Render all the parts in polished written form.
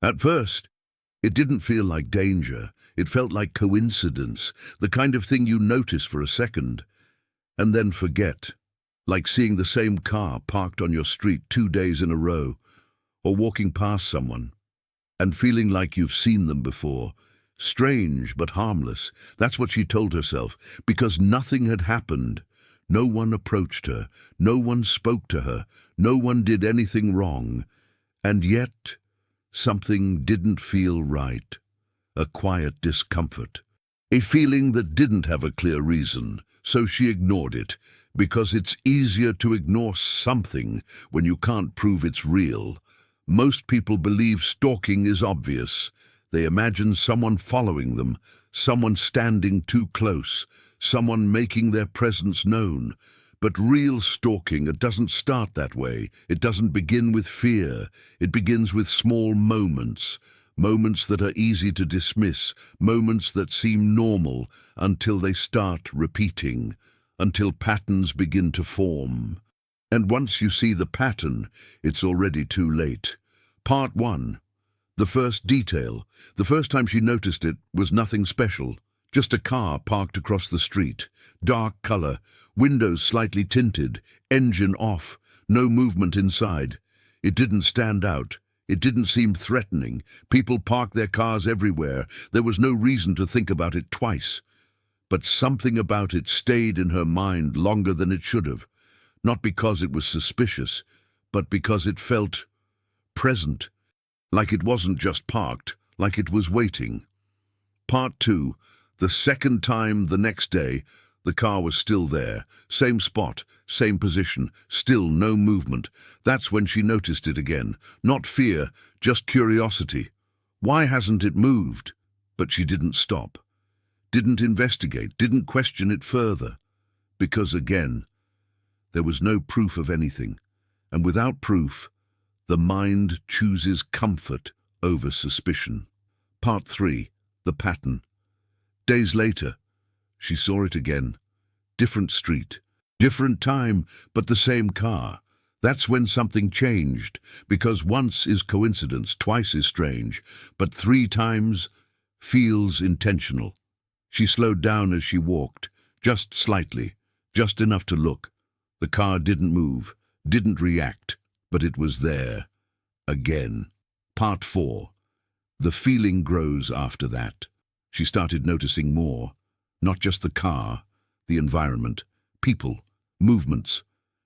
At first, it didn't feel like danger. It felt like coincidence, the kind of thing you notice for a second and then forget. Like seeing the same car parked on your street 2 days in a row, or walking past someone and feeling like you've seen them before. Strange but harmless, that's what she told herself, because nothing had happened. No one approached her, no one spoke to her, no one did anything wrong. And yet, something didn't feel right. A quiet discomfort. A feeling that didn't have a clear reason, so she ignored it, because it's easier to ignore something when you can't prove it's real. Most people believe stalking is obvious. They imagine someone following them, someone standing too close, someone making their presence known. But real stalking, it doesn't start that way. It doesn't begin with fear. It begins with small moments. Moments that are easy to dismiss, moments that seem normal until they start repeating, until patterns begin to form. And once you see the pattern, it's already too late. Part 1. The first detail. The first time she noticed it was nothing special. Just a car parked across the street. Dark color, windows slightly tinted, engine off, no movement inside. It didn't stand out. It didn't seem threatening. People parked their cars everywhere. There was no reason to think about it twice. But something about it stayed in her mind longer than it should have. Not because it was suspicious, but because it felt present. Like it wasn't just parked, like it was waiting. Part 2. The second time the next day, the car was still there. Same spot, same position, still no movement. That's when she noticed it again. Not fear, just curiosity. Why hasn't it moved? But she didn't stop. Didn't investigate, didn't question it further. Because again, there was no proof of anything. And without proof, the mind chooses comfort over suspicion. Part 3. The pattern. Days later, she saw it again. Different street, different time, but the same car. That's when something changed, because once is coincidence, twice is strange, but 3 times feels intentional. She slowed down as she walked, just slightly, just enough to look. The car didn't move, didn't react, but it was there. Again. Part 4. The feeling grows after that. She started noticing more. Not just the car, the environment, people, movements.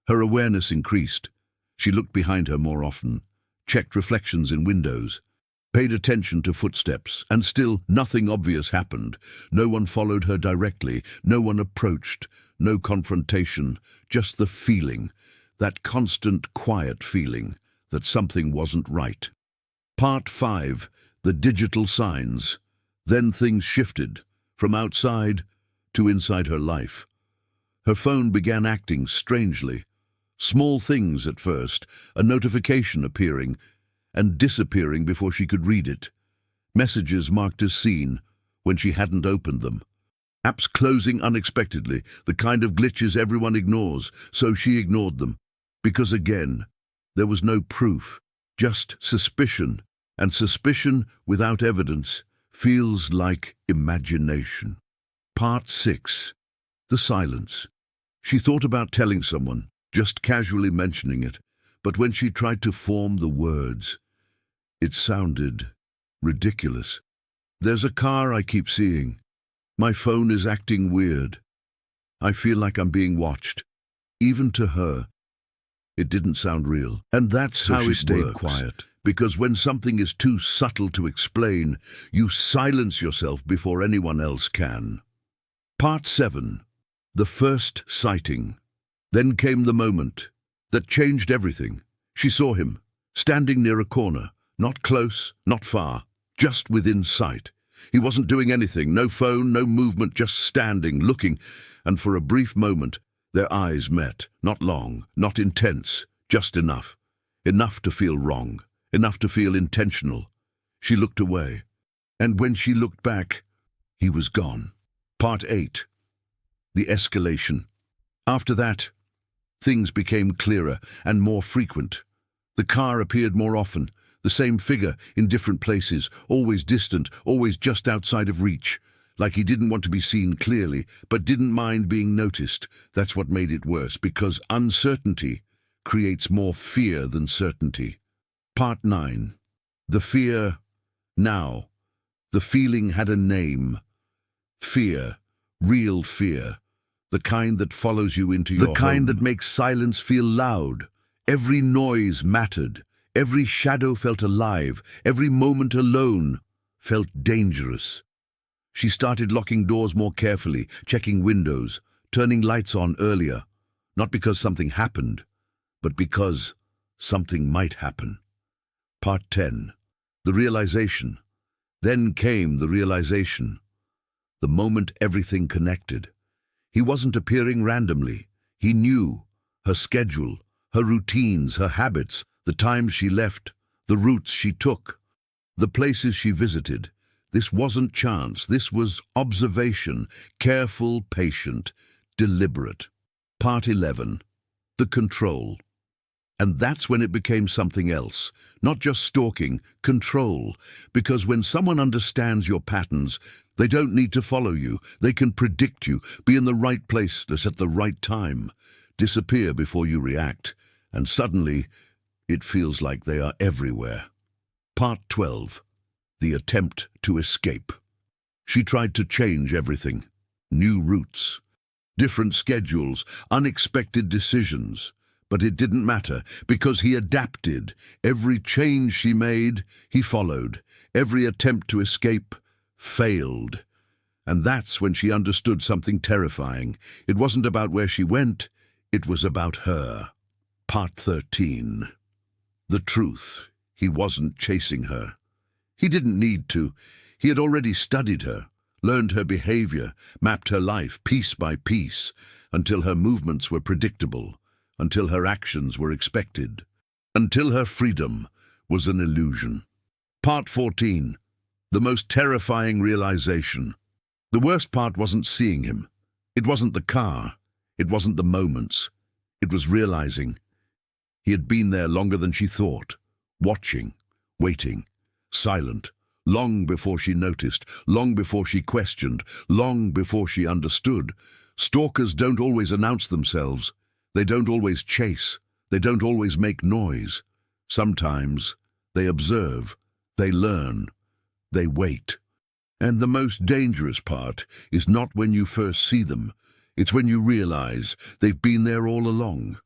Her awareness increased. She looked behind her more often, checked reflections in windows, paid attention to footsteps, and still nothing obvious happened. No one followed her directly, no one approached, no confrontation, just the feeling, that constant quiet feeling that something wasn't right. Part 5. The digital signs. Then things shifted, from outside to inside her life. Her phone began acting strangely. Small things at first, a notification appearing and disappearing before she could read it. Messages marked as seen when she hadn't opened them. Apps closing unexpectedly, the kind of glitches everyone ignores, so she ignored them. Because again, there was no proof, just suspicion, and suspicion without evidence feels like imagination. Part 6. The silence. She thought about telling someone, just casually mentioning it, but when she tried to form the words, it sounded ridiculous. There's a car I keep seeing. My phone is acting weird. I feel like I'm being watched. Even to her, it didn't sound real. And that's how she stayed quiet. Because when something is too subtle to explain, you silence yourself before anyone else can. Part 7. The first sighting. Then came the moment that changed everything. She saw him, standing near a corner, not close, not far, just within sight. He wasn't doing anything, no phone, no movement, just standing, looking, and for a brief moment, their eyes met. Not long, not intense, just enough. Enough to feel wrong, enough to feel intentional. She looked away, and when she looked back, he was gone. Part 8. The escalation. After that, things became clearer and more frequent. The car appeared more often. The same figure in different places, always distant, always just outside of reach. Like he didn't want to be seen clearly, but didn't mind being noticed. That's what made it worse, because uncertainty creates more fear than certainty. Part 9. The fear. Now. The feeling had a name. Fear. Real fear. The kind that follows you into your home. The kind that makes silence feel loud. Every noise mattered. Every shadow felt alive. Every moment alone felt dangerous. She started locking doors more carefully, checking windows, turning lights on earlier. Not because something happened, but because something might happen. Part 10. The realization. Then came the realization. The moment everything connected. He wasn't appearing randomly. He knew her schedule, her routines, her habits, the times she left, the routes she took, the places she visited. This wasn't chance. This was observation, careful, patient, deliberate. Part 11. The control. And that's when it became something else. Not just stalking, control. Because when someone understands your patterns, they don't need to follow you. They can predict you, be in the right place at the right time, disappear before you react, and suddenly it feels like they are everywhere. Part 12. The attempt to escape. She tried to change everything. New routes, different schedules, unexpected decisions. But it didn't matter, because he adapted. Every change she made, he followed. Every attempt to escape failed. And that's when she understood something terrifying. It wasn't about where she went, it was about her. Part 13. The truth. He wasn't chasing her. He didn't need to. He had already studied her, learned her behavior, mapped her life piece by piece, until her movements were predictable, until her actions were expected, until her freedom was an illusion. Part 14. The most terrifying realization. The worst part wasn't seeing him. It wasn't the car. It wasn't the moments. It was realizing he had been there longer than she thought, watching, waiting, silent, long before she noticed, long before she questioned, long before she understood. Stalkers don't always announce themselves. They don't always chase. They don't always make noise. Sometimes they observe, they learn, they wait. And the most dangerous part is not when you first see them. It's when you realize they've been there all along.